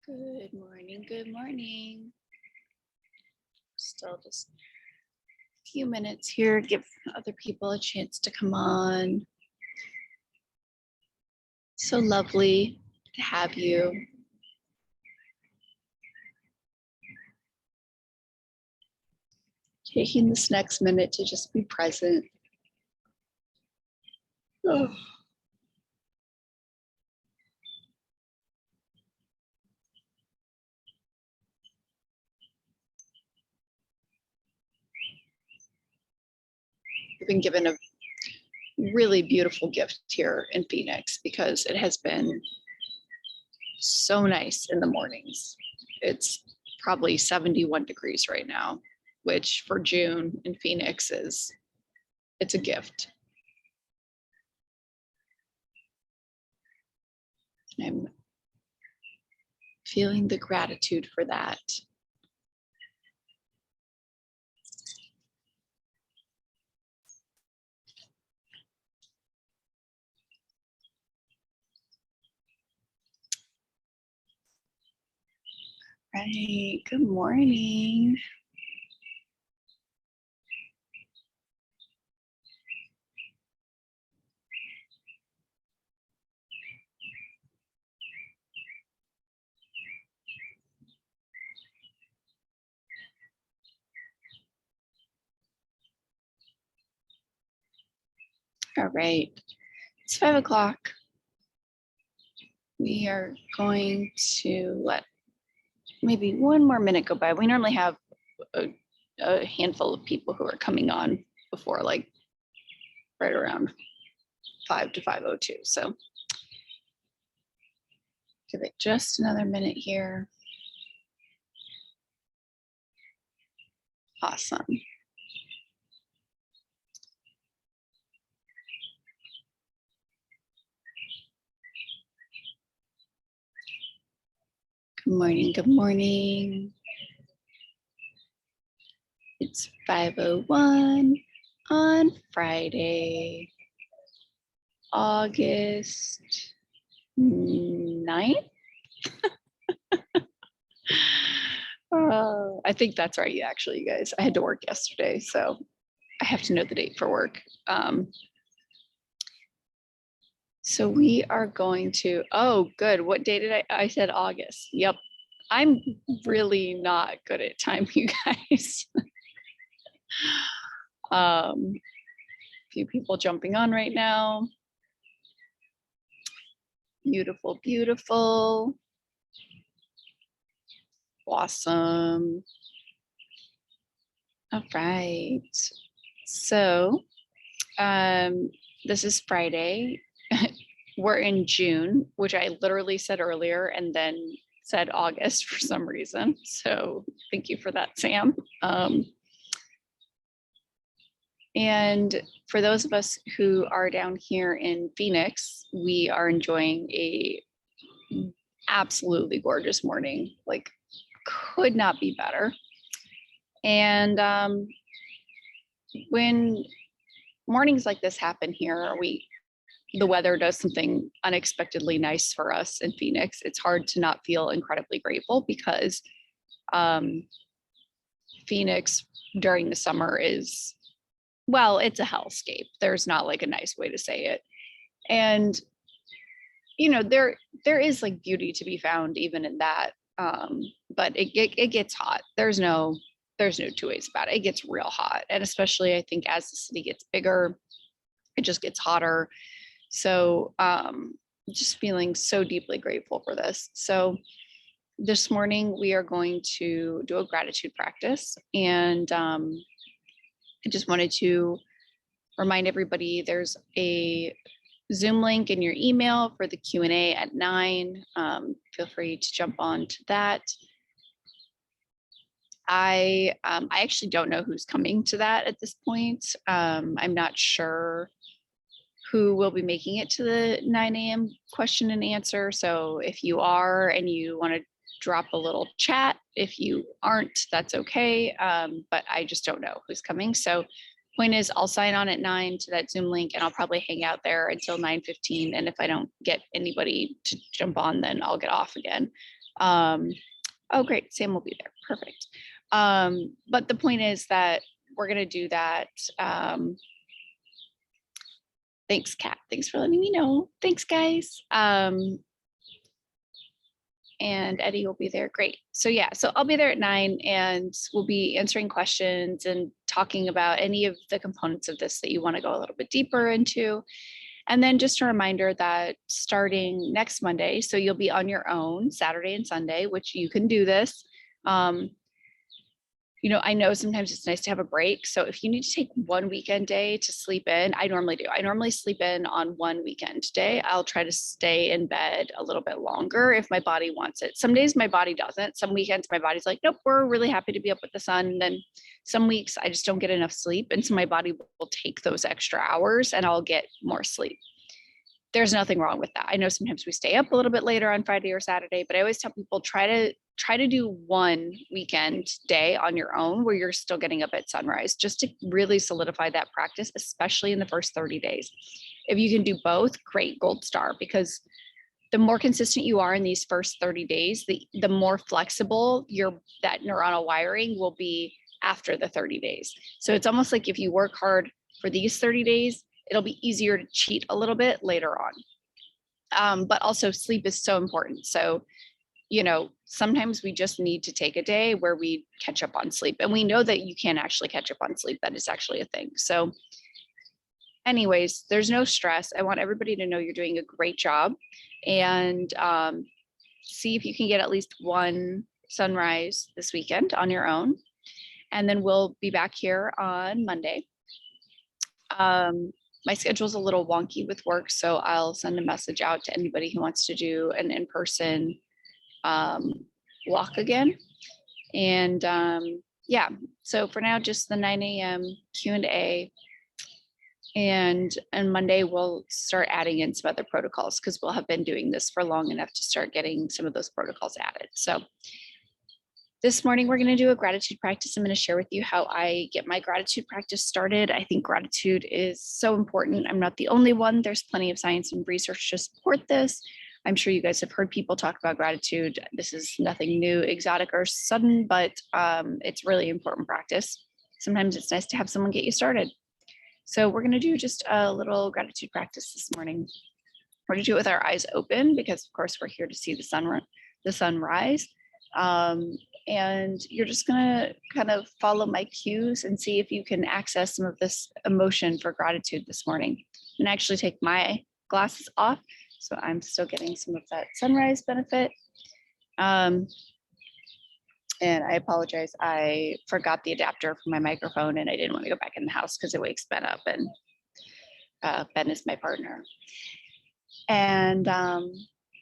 Good morning, good morning. Still just a few minutes here, give other people a chance to come on. So lovely to have you. Taking this next minute to just be present. Oh. I've been given a really beautiful gift here in Phoenix because it has been so nice in the mornings. It's probably 71 degrees right now, which for June in Phoenix it's a gift. I'm feeling the gratitude for that. Right, good morning. All right, it's 5 o'clock. We are going to let maybe one more minute go by. We normally have a handful of people who are coming on before like right around 5 to 5:02. So give it just another minute here. Awesome. Good morning, good morning. It's 5:01 on Friday, August 9th. I think that's right, actually, you guys. I had to work yesterday, so I have to know the date for work. So we are going to, oh, good. What day did I said August. Yep. I'm really not good at time, you guys. A few people jumping on right now. Beautiful, beautiful. Awesome. All right. So this is Friday. We're in June, which I literally said earlier and then said August for some reason. So thank you for that, Sam. And for those of us who are down here in Phoenix, we are enjoying a absolutely gorgeous morning, like could not be better. And when mornings like this happen here, the weather does something unexpectedly nice for us in Phoenix. It's hard to not feel incredibly grateful because Phoenix during the summer is, well, it's a hellscape. There's not like a nice way to say it. And, you know, there is like beauty to be found even in that. But it gets hot. There's no two ways about it. It gets real hot. And especially I think as the city gets bigger, it just gets hotter. So just feeling so deeply grateful for this. So this morning we are going to do a gratitude practice. And I just wanted to remind everybody there's a Zoom link in your email for the Q&A at 9. Feel free to jump on to that. I actually don't know who's coming to that at this point. I'm not sure who will be making it to the 9 a.m. question and answer. So if you are and you want to drop a little chat, if you aren't, that's okay. But I just don't know who's coming. So point is I'll sign on at 9 to that Zoom link and I'll probably hang out there until 9:15. And if I don't get anybody to jump on, then I'll get off again. Um, oh, great. Sam will be there. Perfect. But the point is that we're going to do that. Thanks, Kat. Thanks for letting me know. Thanks, guys. And Eddie will be there. Great. So yeah, so I'll be there at 9 and we'll be answering questions and talking about any of the components of this that you want to go a little bit deeper into. And then just a reminder that starting next Monday, so you'll be on your own Saturday and Sunday, which you can do this. You know, I know sometimes it's nice to have a break. So if you need to take one weekend day to sleep in, I normally do. I normally sleep in on one weekend day. I'll try to stay in bed a little bit longer if my body wants it. Some days my body doesn't. Some weekends my body's like, nope, we're really happy to be up with the sun. And then some weeks I just don't get enough sleep. And so my body will take those extra hours and I'll get more sleep. There's nothing wrong with that. I know sometimes we stay up a little bit later on Friday or Saturday, but I always tell people try to do one weekend day on your own where you're still getting up at sunrise, just to really solidify that practice, especially in the first 30 days. If you can do both, great, gold star, because the more consistent you are in these first 30 days, the more flexible that neuronal wiring will be after the 30 days. So it's almost like if you work hard for these 30 days, it'll be easier to cheat a little bit later on. But also sleep is so important. So, you know, sometimes we just need to take a day where we catch up on sleep. And we know that you can actually catch up on sleep. That is actually a thing. So anyways, there's no stress. I want everybody to know you're doing a great job, and see if you can get at least one sunrise this weekend on your own. And then we'll be back here on Monday. My schedule's a little wonky with work, so I'll send a message out to anybody who wants to do an in-person walk again. And yeah, so for now, just the 9 a.m. Q&A. And Monday, we'll start adding in some other protocols because we'll have been doing this for long enough to start getting some of those protocols added. So this morning, we're going to do a gratitude practice. I'm going to share with you how I get my gratitude practice started. I think gratitude is so important. I'm not the only one. There's plenty of science and research to support this. I'm sure you guys have heard people talk about gratitude. This is nothing new, exotic, or sudden, but it's really important practice. Sometimes it's nice to have someone get you started. So we're going to do just a little gratitude practice this morning. We're going to do it with our eyes open because, of course, we're here to see the sunrise. And you're just going to kind of follow my cues and see if you can access some of this emotion for gratitude this morning. And actually take my glasses off, so I'm still getting some of that sunrise benefit. And I apologize, I forgot the adapter for my microphone and I didn't want to go back in the house because it wakes Ben up, and Ben is my partner. And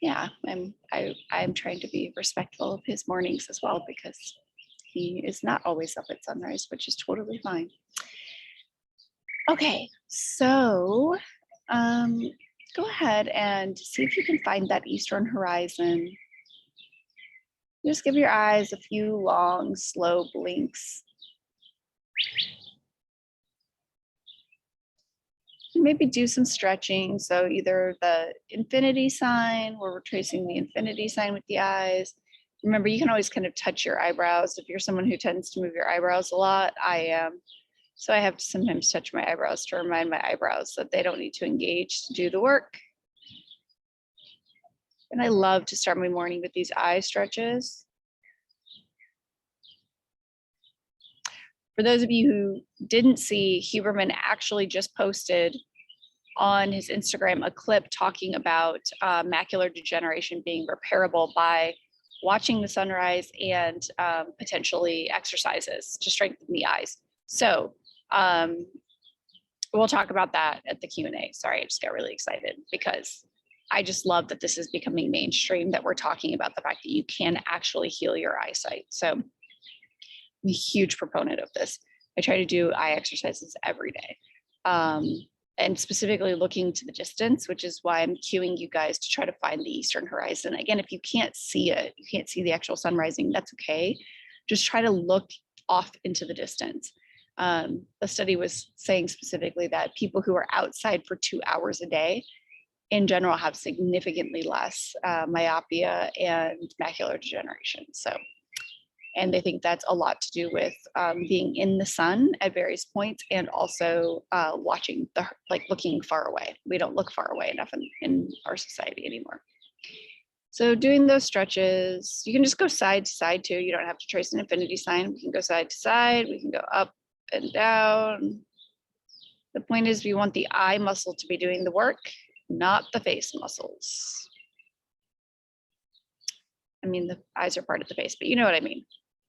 yeah, I'm trying to be respectful of his mornings as well because he is not always up at sunrise, which is totally fine. Okay, so go ahead and see if you can find that eastern horizon. Just give your eyes a few long, slow blinks. Maybe do some stretching. So either the infinity sign, where we're tracing the infinity sign with the eyes. Remember, you can always kind of touch your eyebrows. If you're someone who tends to move your eyebrows a lot, I am. So I have to sometimes touch my eyebrows to remind my eyebrows that they don't need to engage to do the work. And I love to start my morning with these eye stretches. For those of you who didn't see, Huberman actually just posted on his Instagram a clip talking about macular degeneration being repairable by watching the sunrise and potentially exercises to strengthen the eyes. So we'll talk about that at the Q&A. Sorry, I just got really excited because I just love that this is becoming mainstream, that we're talking about the fact that you can actually heal your eyesight. So I'm a huge proponent of this. I try to do eye exercises every day. And specifically looking to the distance, which is why I'm cueing you guys to try to find the eastern horizon. Again, if you can't see it, you can't see the actual sun rising, that's okay. Just try to look off into the distance. The study was saying specifically that people who are outside for 2 hours a day in general have significantly less myopia and macular degeneration. So, and they think that's a lot to do with being in the sun at various points, and also watching looking far away. We don't look far away enough in our society anymore. So doing those stretches, you can just go side to side too. You don't have to trace an infinity sign. We can go side to side. We can go up and down. The point is, we want the eye muscle to be doing the work, not the face muscles. I mean, the eyes are part of the face, but you know what I mean.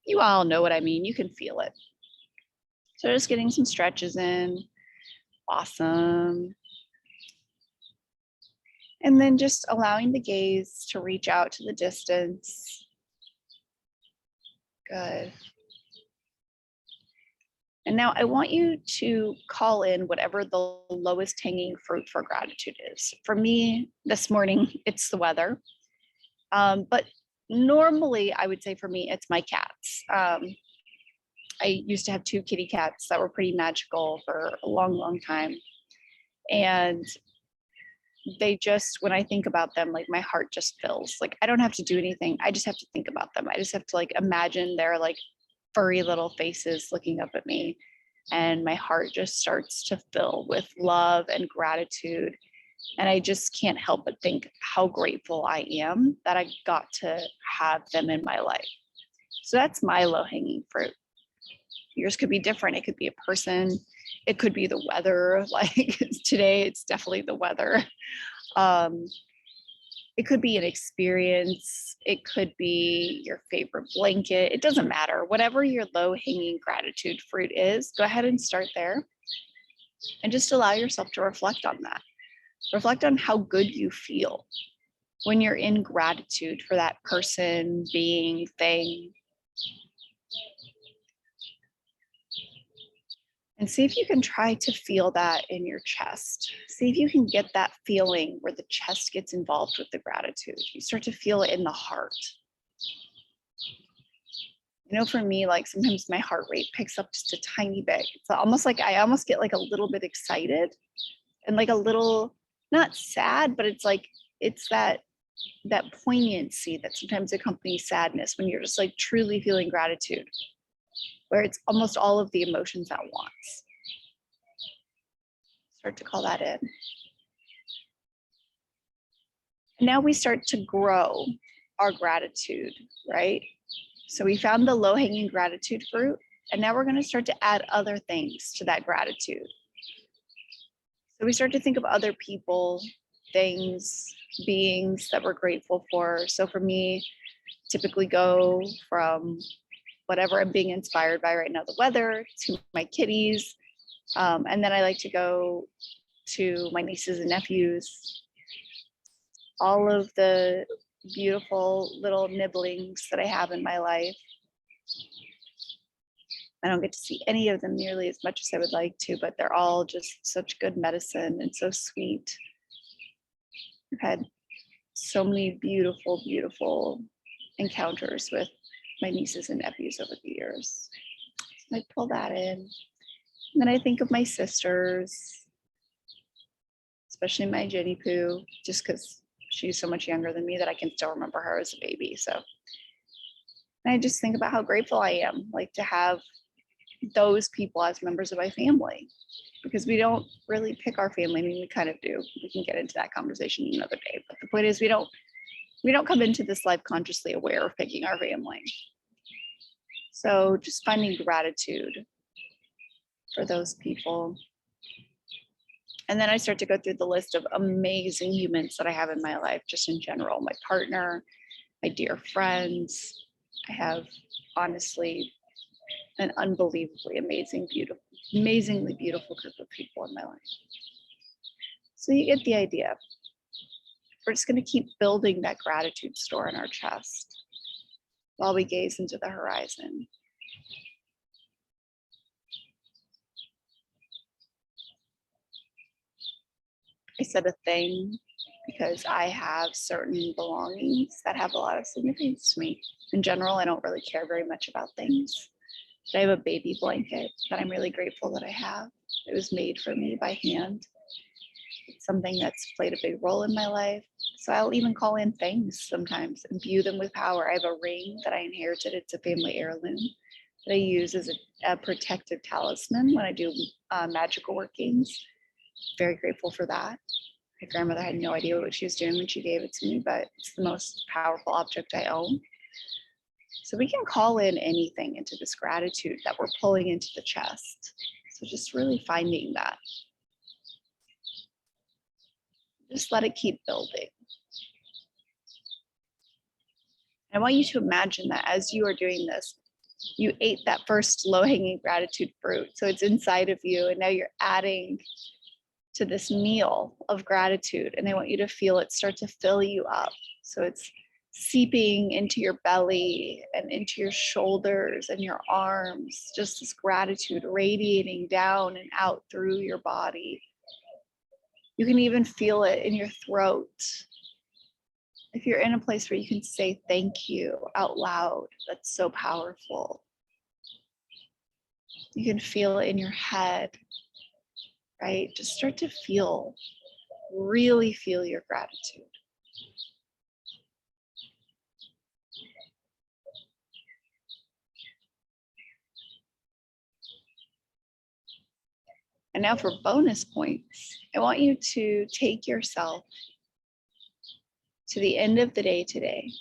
You all know what I mean. You can feel it. So just getting some stretches in. Awesome. And then just allowing the gaze to reach out to the distance. Good. And now I want you to call in whatever the lowest hanging fruit for gratitude is. For me, this morning, it's the weather. But normally, I would say for me, it's my cats. I used to have 2 kitty cats that were pretty magical for a long, long time. And they just, when I think about them, like my heart just fills. Like I don't have to do anything. I just have to think about them. I just have to like imagine their like furry little faces looking up at me. And my heart just starts to fill with love and gratitude. And I just can't help but think how grateful I am that I got to have them in my life. So that's my low hanging fruit. Yours could be different. It could be a person. It could be the weather. Like today, it's definitely the weather. It could be an experience. It could be your favorite blanket. It doesn't matter. Whatever your low hanging gratitude fruit is, go ahead and start there. And just allow yourself to reflect on that. Reflect on how good you feel when you're in gratitude for that person, being, thing. And see if you can try to feel that in your chest. See if you can get that feeling where the chest gets involved with the gratitude. You start to feel it in the heart. You know, for me, like sometimes my heart rate picks up just a tiny bit. It's almost like I almost get like a little bit excited and like a little, not sad, but it's like, it's that poignancy that sometimes accompanies sadness when you're just like truly feeling gratitude, where it's almost all of the emotions at once. Start to call that in. And now we start to grow our gratitude, right? So we found the low-hanging gratitude fruit, and now we're going to start to add other things to that gratitude. So we start to think of other people, things, beings that we're grateful for. So for me, typically go from whatever I'm being inspired by right now, the weather, to my kitties. And then I like to go to my nieces and nephews, all of the beautiful little nibblings that I have in my life. I don't get to see any of them nearly as much as I would like to, but they're all just such good medicine and so sweet. I've had so many beautiful, beautiful encounters with my nieces and nephews over the years. So I pull that in. And then I think of my sisters, especially my Jenny Poo, just because she's so much younger than me that I can still remember her as a baby. So and I just think about how grateful I am, like to have those people as members of my family, because we don't really pick our family. I mean, we kind of do. We can get into that conversation another day. But the point is, we don't come into this life consciously aware of picking our family. So just finding gratitude for those people. And then I start to go through the list of amazing humans that I have in my life, just in general, my partner, my dear friends. I have honestly an unbelievably amazingly beautiful group of people in my life. So you get the idea. We're just going to keep building that gratitude store in our chest while we gaze into the horizon. I said a thing because I have certain belongings that have a lot of significance to me. In general, I don't really care very much about things. But I have a baby blanket that I'm really grateful that I have. It was made for me by hand. something that's played a big role in my life. So I'll even call in things sometimes, imbue them with power. I have a ring that I inherited. It's a family heirloom that I use as a protective talisman when I do magical workings. Very grateful for that. My grandmother had no idea what she was doing when she gave it to me, but it's the most powerful object I own. So we can call in anything into this gratitude that we're pulling into the chest. So just really finding that. Just let it keep building. I want you to imagine that as you are doing this, you ate that first low-hanging gratitude fruit. So it's inside of you, and now you're adding to this meal of gratitude. And I want you to feel it start to fill you up. So it's seeping into your belly and into your shoulders and your arms, just this gratitude radiating down and out through your body. You can even feel it in your throat. If you're in a place where you can say thank you out loud, that's so powerful. You can feel it in your head, right? Just start to feel, really feel your gratitude. And now for bonus points, I want you to take yourself to the end of the day today.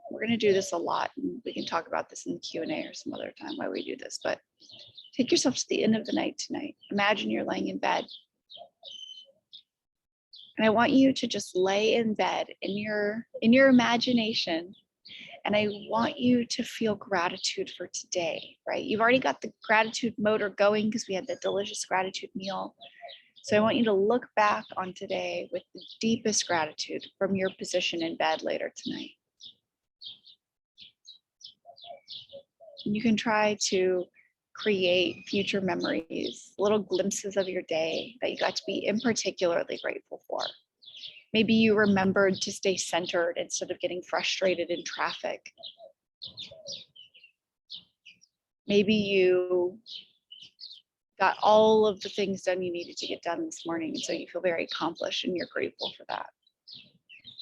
We're going to do this a lot, and we can talk about this in the Q&A or some other time why we do this, but take yourself to the end of the night tonight. Imagine you're laying in bed. And I want you to just lay in bed in your imagination. And I want you to feel gratitude for today, right? You've already got the gratitude motor going because we had the delicious gratitude meal. So I want you to look back on today with the deepest gratitude from your position in bed later tonight. And you can try to create future memories, little glimpses of your day that you got to be in particularly grateful for. Maybe you remembered to stay centered instead of getting frustrated in traffic. Maybe you got all of the things done you needed to get done this morning, and so you feel very accomplished and you're grateful for that.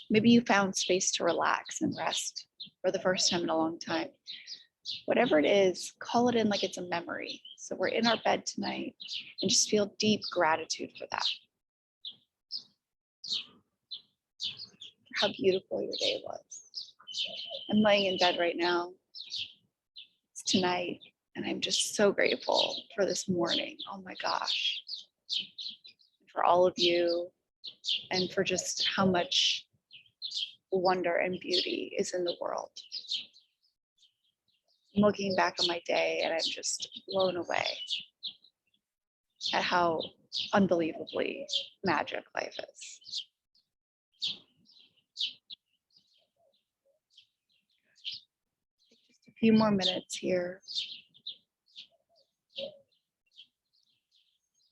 Maybe you found space to relax and rest for the first time in a long time. Whatever it is, call it in like it's a memory. So we're in our bed tonight and just feel deep gratitude for that. How beautiful your day was. I'm laying in bed right now. It's tonight, and I'm just so grateful for this morning. Oh my gosh. For all of you, and for just how much wonder and beauty is in the world. I'm looking back on my day and I'm just blown away at how unbelievably magic life is. Just a few more minutes here.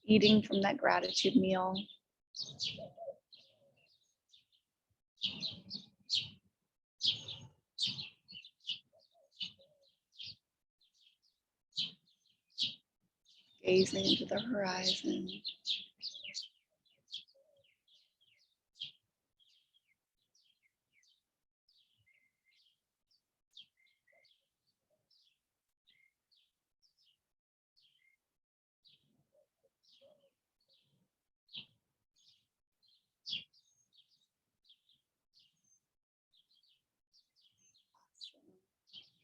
Eating from that gratitude meal. Gazing into the horizon.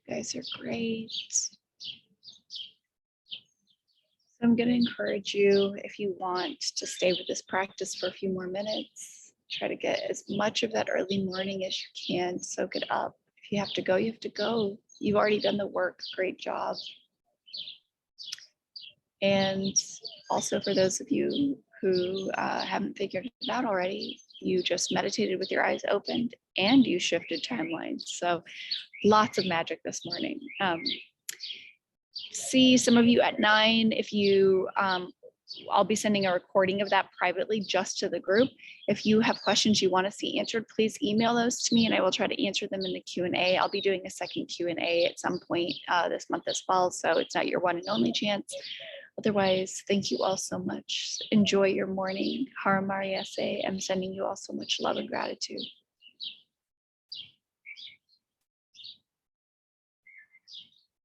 You guys are great. So I'm going to encourage you, if you want to stay with this practice for a few more minutes, try to get as much of that early morning as you can, soak it up. If you have to go, you have to go. You've already done the work, great job. And also for those of you who haven't figured it out already, you just meditated with your eyes opened and you shifted timelines. So lots of magic this morning. See some of you at 9. If you, I'll be sending a recording of that privately just to the group. If you have questions you want to see answered, please email those to me and I will try to answer them in the Q&A. I'll be doing a second Q&A at some point this month as well. So it's not your one and only chance. Otherwise, thank you all so much. Enjoy your morning. Hara Mariase. I'm sending you all so much love and gratitude.